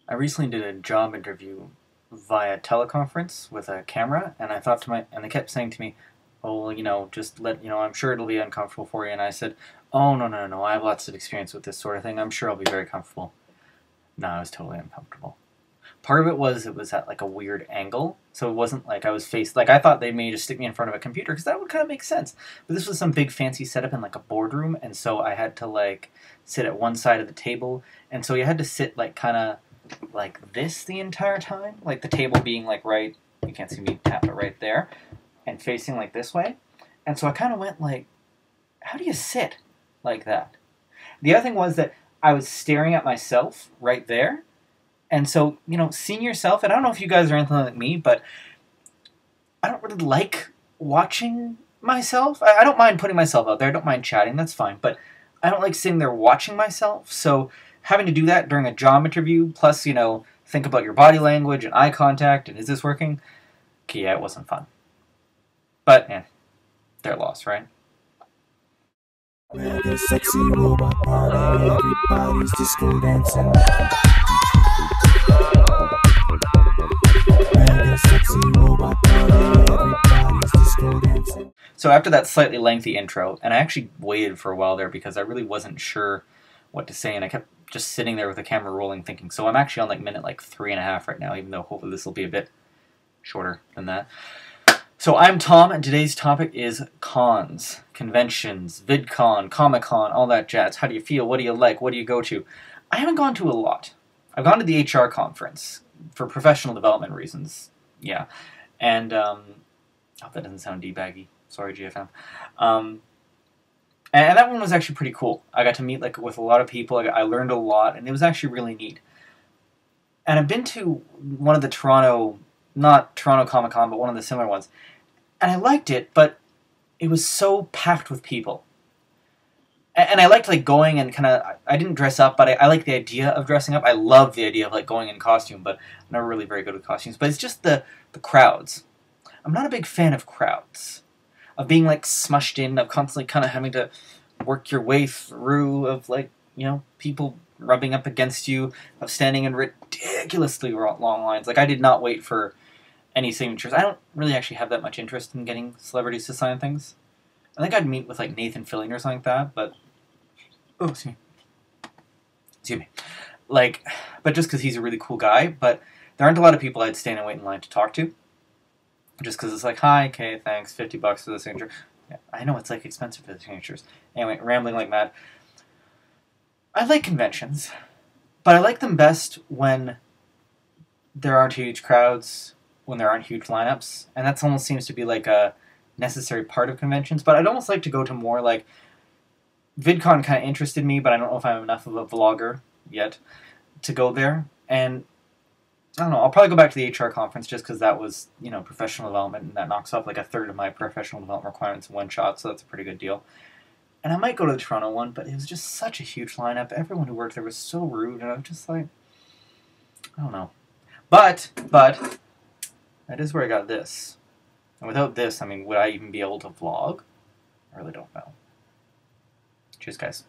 I recently did a job interview via teleconference with a camera, and I thought to my, and they kept saying to me, "Oh, well, just I'm sure it'll be uncomfortable for you." And I said, "Oh, no, no, no, I have lots of experience with this sort of thing. I'm sure I'll be very comfortable." No, I was totally uncomfortable. Part of it was at like a weird angle, so it wasn't like I was faced. Like I thought they may just stick me in front of a computer because that would kind of make sense. But this was some big fancy setup in like a boardroom, and so I had to like sit at one side of the table, and so you had to sit like kind of like this the entire time, like the table being like right. You can't see me tap it right there, and facing like this way. And so I kind of went like, how do you sit like that? The other thing was that I was staring at myself right there. And so, seeing yourself, and I don't know if you guys are anything like me, but I don't really like watching myself. I don't mind putting myself out there. I don't mind chatting. That's fine. But I don't like sitting there watching myself. So having to do that during a job interview, plus, think about your body language and eye contact, and is this working? Okay, yeah, it wasn't fun. But, yeah, their loss, right? Sexy robot party, everybody's disco dancing. Sexy robot party, everybody's disco dancing. So after that slightly lengthy intro, and I actually waited for a while there because I really wasn't sure what to say, and I kept just sitting there with the camera rolling thinking, so I'm actually on like minute like 3.5 right now, even though hopefully this will be a bit shorter than that. So I'm Tom, and today's topic is cons, conventions, VidCon, Comic-Con, all that jazz. How do you feel? What do you like? What do you go to? I haven't gone to a lot. I've gone to the HR conference for professional development reasons. Yeah. And, oh, that doesn't sound debaggy. Sorry, GFM. And that one was actually pretty cool. I got to meet like with a lot of people. I learned a lot, and it was actually really neat. And I've been to one of the Toronto, not Toronto Comic-Con, but one of the similar ones. And I liked it, but it was so packed with people. And I liked like going and kind of, I didn't dress up, but I like the idea of dressing up. I love the idea of like going in costume, but I'm never really very good with costumes. But it's just the crowds. I'm not a big fan of crowds. Of being like smushed in, of constantly kind of having to work your way through, of like, people rubbing up against you, of standing in ridiculously long lines. Like I did not wait for any signatures. I don't really actually have that much interest in getting celebrities to sign things. I think I'd meet with like Nathan Fillion or something like that, but oh, excuse me, like, but just because he's a really cool guy. But there aren't a lot of people I'd stand and wait in line to talk to, just because it's like, hi, okay, thanks, $50 for the signature. Yeah, I know it's like expensive for the signatures. Anyway, rambling like mad. I like conventions, but I like them best when there aren't huge crowds, when there aren't huge lineups, and that almost seems to be like a necessary part of conventions. But I'd almost like to go to more like VidCon kind of interested me, but I don't know if I'm enough of a vlogger yet to go there. And I don't know, I'll probably go back to the HR conference just because that was, professional development, and that knocks off like a third of my professional development requirements in one shot, so that's a pretty good deal. And I might go to the Toronto one, but it was just such a huge lineup. Everyone who worked there was so rude, and I was just like, I don't know. But, that is where I got this. And without this, I mean, would I even be able to vlog? I really don't know. Cheers, guys.